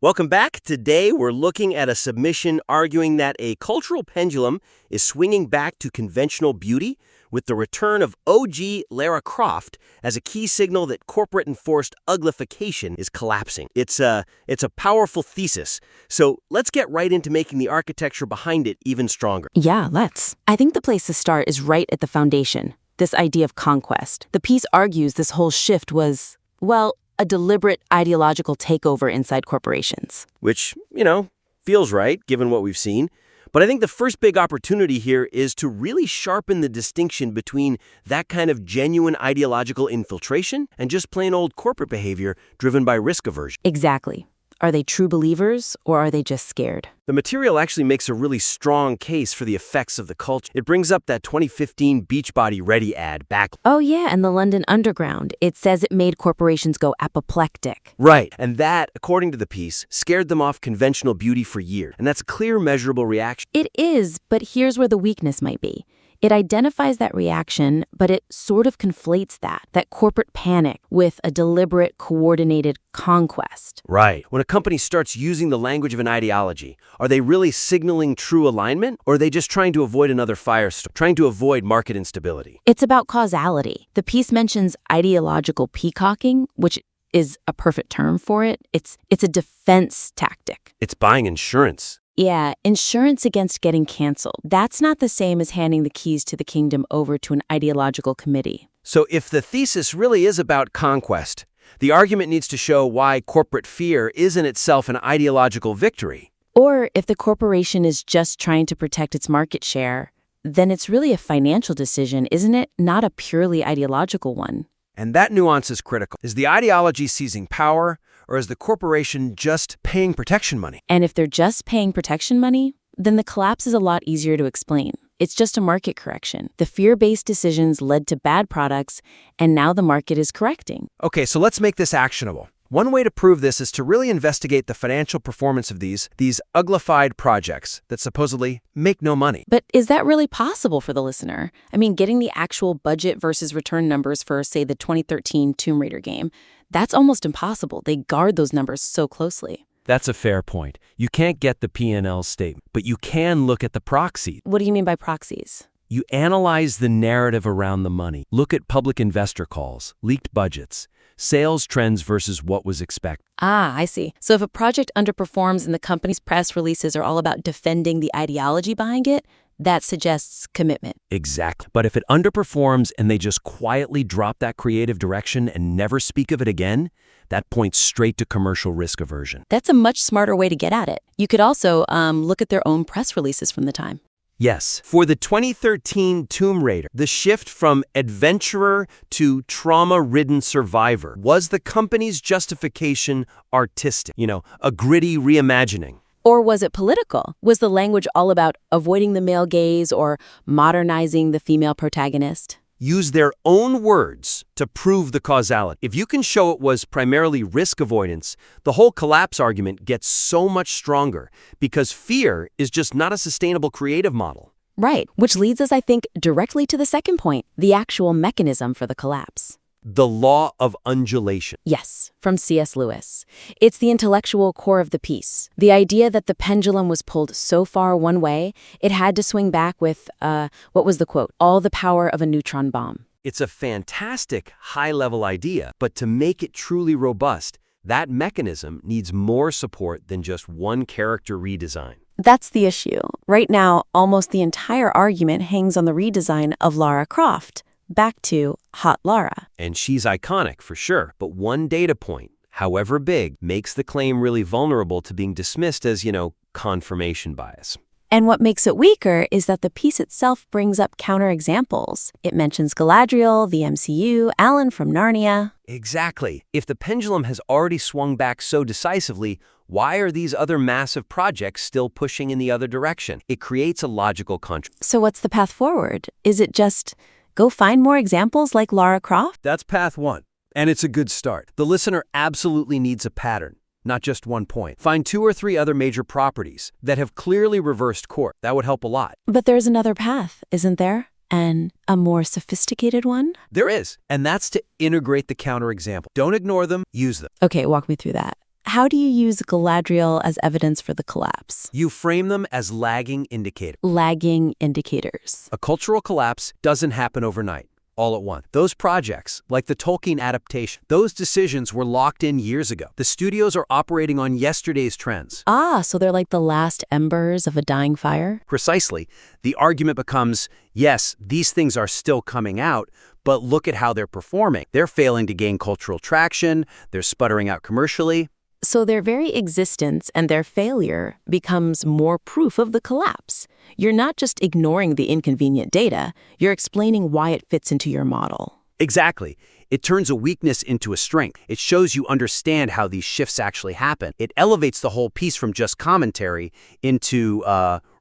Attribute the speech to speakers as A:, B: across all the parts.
A: Welcome back. Today, we're looking at a submission arguing that a cultural pendulum is swinging back to conventional beauty with the return of OG Lara Croft as a key signal that corporate-enforced uglification is collapsing. It's a powerful thesis. So let's get right into making the architecture behind it even stronger.
B: Yeah, let's. I think the place to start is right at the foundation, this idea of conquest. The piece argues this whole shift was, well, a deliberate ideological takeover inside corporations.
A: Which, feels right, given what we've seen. But I think the first big opportunity here is to really sharpen the distinction between that kind of genuine ideological infiltration and just plain old corporate behavior driven by risk aversion.
B: Exactly. Are they true believers, or are they just scared?
A: The material actually makes a really strong case for the effects of the culture. It brings up that 2015 Beachbody Ready ad back.
B: Oh yeah, and the London Underground. It says it made corporations go apoplectic.
A: Right, and that, according to the piece, scared them off conventional beauty for years. And that's a clear, measurable reaction.
B: It is, but here's where the weakness might be. It identifies that reaction, but it sort of conflates that corporate panic with a deliberate, coordinated conquest.
A: Right. When a company starts using the language of an ideology, are they really signaling true alignment, or are they just trying to avoid another firestorm, trying to avoid market instability?
B: It's about causality. The piece mentions ideological peacocking, which is a perfect term for it. It's a defense tactic.
A: It's buying insurance.
B: Yeah, insurance against getting canceled. That's not the same as handing the keys to the kingdom over to an ideological committee.
A: So if the thesis really is about conquest, the argument needs to show why corporate fear is in itself an ideological victory.
B: Or if the corporation is just trying to protect its market share, then it's really a financial decision, isn't it? Not a purely ideological one.
A: And that nuance is critical. Is the ideology seizing power, or is the corporation just paying protection money?
B: And if they're just paying protection money, then the collapse is a lot easier to explain. It's just a market correction. The fear-based decisions led to bad products, and now the market is correcting.
A: Okay, so let's make this actionable. One way to prove this is to really investigate the financial performance of these uglified projects that supposedly make no money.
B: But is that really possible for the listener? I mean, getting the actual budget versus return numbers for, say, the 2013 Tomb Raider game, that's almost impossible. They guard those numbers so closely.
C: That's a fair point. You can't get the P&L statement, but you can look at the proxy.
B: What do you mean by proxies?
C: You analyze the narrative around the money. Look at public investor calls, leaked budgets, sales trends versus what was expected.
B: Ah, I see. So if a project underperforms and the company's press releases are all about defending the ideology behind it, that suggests commitment.
C: Exactly. But if it underperforms and they just quietly drop that creative direction and never speak of it again, that points straight to commercial risk aversion.
B: That's a much smarter way to get at it. You could also look at their own press releases from the time.
A: Yes. For the 2013 Tomb Raider, the shift from adventurer to trauma-ridden survivor was the company's justification artistic, a gritty reimagining.
B: Or was it political? Was the language all about avoiding the male gaze or modernizing the female protagonist?
A: Use their own words to prove the causality. If you can show it was primarily risk avoidance, the whole collapse argument gets so much stronger because fear is just not a sustainable creative model.
B: Right, which leads us, I think, directly to the second point, the actual mechanism for the collapse.
A: The law of undulation.
B: Yes, from C.S. Lewis. It's the intellectual core of the piece. The idea that the pendulum was pulled so far one way, it had to swing back with, what was the quote? All the power of a neutron bomb.
A: It's a fantastic high-level idea, but to make it truly robust, that mechanism needs more support than just one character redesign.
B: That's the issue. Right now, almost the entire argument hangs on the redesign of Lara Croft. Back to Hot Lara.
A: And she's iconic for sure, but one data point, however big, makes the claim really vulnerable to being dismissed as, confirmation bias.
B: And what makes it weaker is that the piece itself brings up counterexamples. It mentions Galadriel, the MCU, Alan from Narnia.
A: Exactly. If the pendulum has already swung back so decisively, why are these other massive projects still pushing in the other direction? It creates a logical contrast.
B: So what's the path forward? Is it just go find more examples like Lara Croft?
A: That's path one, and it's a good start. The listener absolutely needs a pattern, not just one point. Find 2 or 3 other major properties that have clearly reversed course. That would help a lot.
B: But there's another path, isn't there? And a more sophisticated one?
A: There is, and that's to integrate the counterexample. Don't ignore them, use them.
B: Okay, walk me through that. How do you use Galadriel as evidence for the collapse?
C: You frame them as lagging indicators.
B: Lagging indicators.
C: A cultural collapse doesn't happen overnight, all at once. Those projects, like the Tolkien adaptation, those decisions were locked in years ago. The studios are operating on yesterday's trends.
B: Ah, so they're like the last embers of a dying fire?
C: Precisely. The argument becomes, yes, these things are still coming out, but look at how they're performing. They're failing to gain cultural traction, they're sputtering out commercially.
B: So their very existence and their failure becomes more proof of the collapse. You're not just ignoring the inconvenient data, you're explaining why it fits into your model.
C: Exactly. It turns a weakness into a strength. It shows you understand how these shifts actually happen. It elevates the whole piece from just commentary into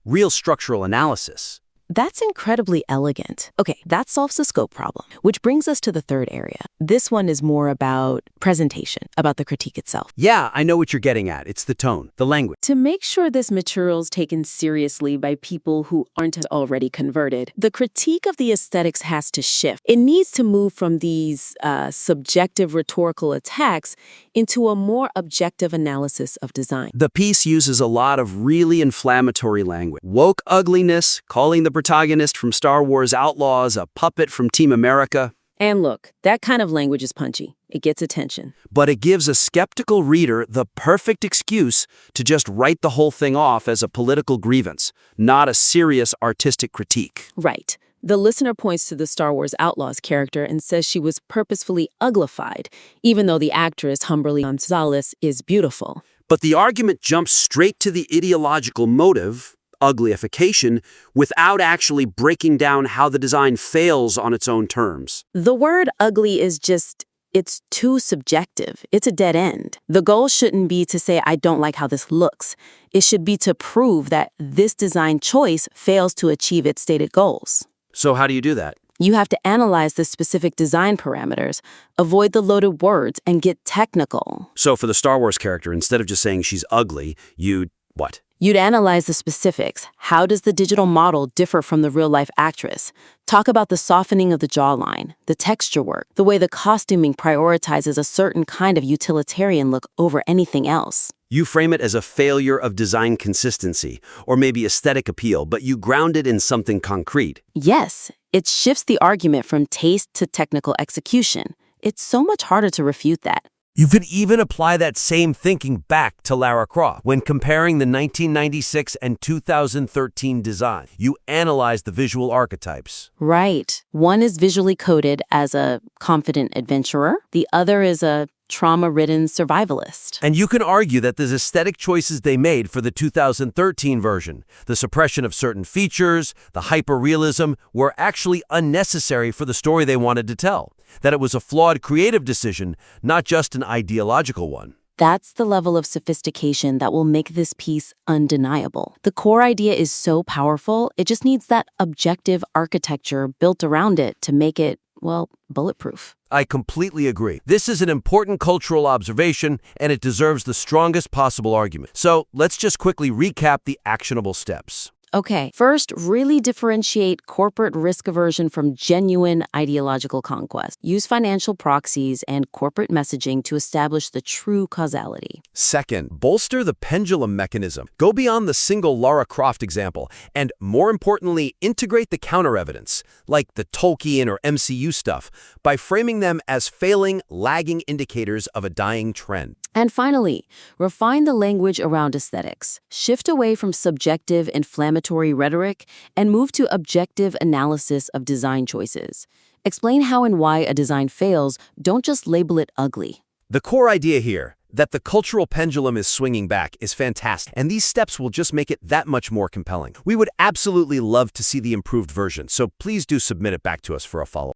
C: real structural analysis.
B: That's incredibly elegant. Okay, that solves the scope problem, which brings us to the third area. This one is more about presentation, about the critique itself.
C: Yeah, I know what you're getting at. It's the tone, the language.
B: To make sure this material's taken seriously by people who aren't already converted, the critique of the aesthetics has to shift. It needs to move from these subjective rhetorical attacks into a more objective analysis of design.
A: The piece uses a lot of really inflammatory language. Woke ugliness, calling the protagonist from Star Wars Outlaws a puppet from Team America.
B: And look, that kind of language is punchy. It gets attention.
A: But it gives a skeptical reader the perfect excuse to just write the whole thing off as a political grievance, not a serious artistic critique.
B: Right. The listener points to the Star Wars Outlaws character and says she was purposefully uglified, even though the actress Humberly Gonzalez is beautiful.
A: But the argument jumps straight to the ideological motive, uglification, without actually breaking down how the design fails on its own terms.
B: The word ugly is just, it's too subjective. It's a dead end. The goal shouldn't be to say, I don't like how this looks. It should be to prove that this design choice fails to achieve its stated goals.
A: So how do you do that?
B: You have to analyze the specific design parameters, avoid the loaded words, and get technical.
A: So for the Star Wars character, instead of just saying she's ugly, you'd what?
B: You'd analyze the specifics. How does the digital model differ from the real-life actress? Talk about the softening of the jawline, the texture work, the way the costuming prioritizes a certain kind of utilitarian look over anything else.
A: You frame it as a failure of design consistency, or maybe aesthetic appeal, but you ground it in something concrete.
B: Yes, it shifts the argument from taste to technical execution. It's so much harder to refute that.
C: You could even apply that same thinking back to Lara Croft. When comparing the 1996 and 2013 design, you analyze the visual archetypes.
B: Right. One is visually coded as a confident adventurer. The other is a trauma-ridden survivalist.
C: And you can argue that the aesthetic choices they made for the 2013 version, the suppression of certain features, the hyper-realism, were actually unnecessary for the story they wanted to tell. That it was a flawed creative decision, not just an ideological one.
B: That's the level of sophistication that will make this piece undeniable. The core idea is so powerful, it just needs that objective architecture built around it to make it, well, bulletproof.
C: I completely agree. This is an important cultural observation, and it deserves the strongest possible argument. So let's just quickly recap the actionable steps.
B: Okay, first, really differentiate corporate risk aversion from genuine ideological conquest. Use financial proxies and corporate messaging to establish the true causality.
C: Second, bolster the pendulum mechanism. Go beyond the single Lara Croft example, and more importantly, integrate the counter-evidence, like the Tolkien or MCU stuff, by framing them as failing, lagging indicators of a dying trend.
B: And finally, refine the language around aesthetics. Shift away from subjective, inflammatory rhetoric and move to objective analysis of design choices. Explain how and why a design fails, don't just label it ugly.
C: The core idea here, that the cultural pendulum is swinging back, is fantastic, and these steps will just make it that much more compelling. We would absolutely love to see the improved version, so please do submit it back to us for a follow-up.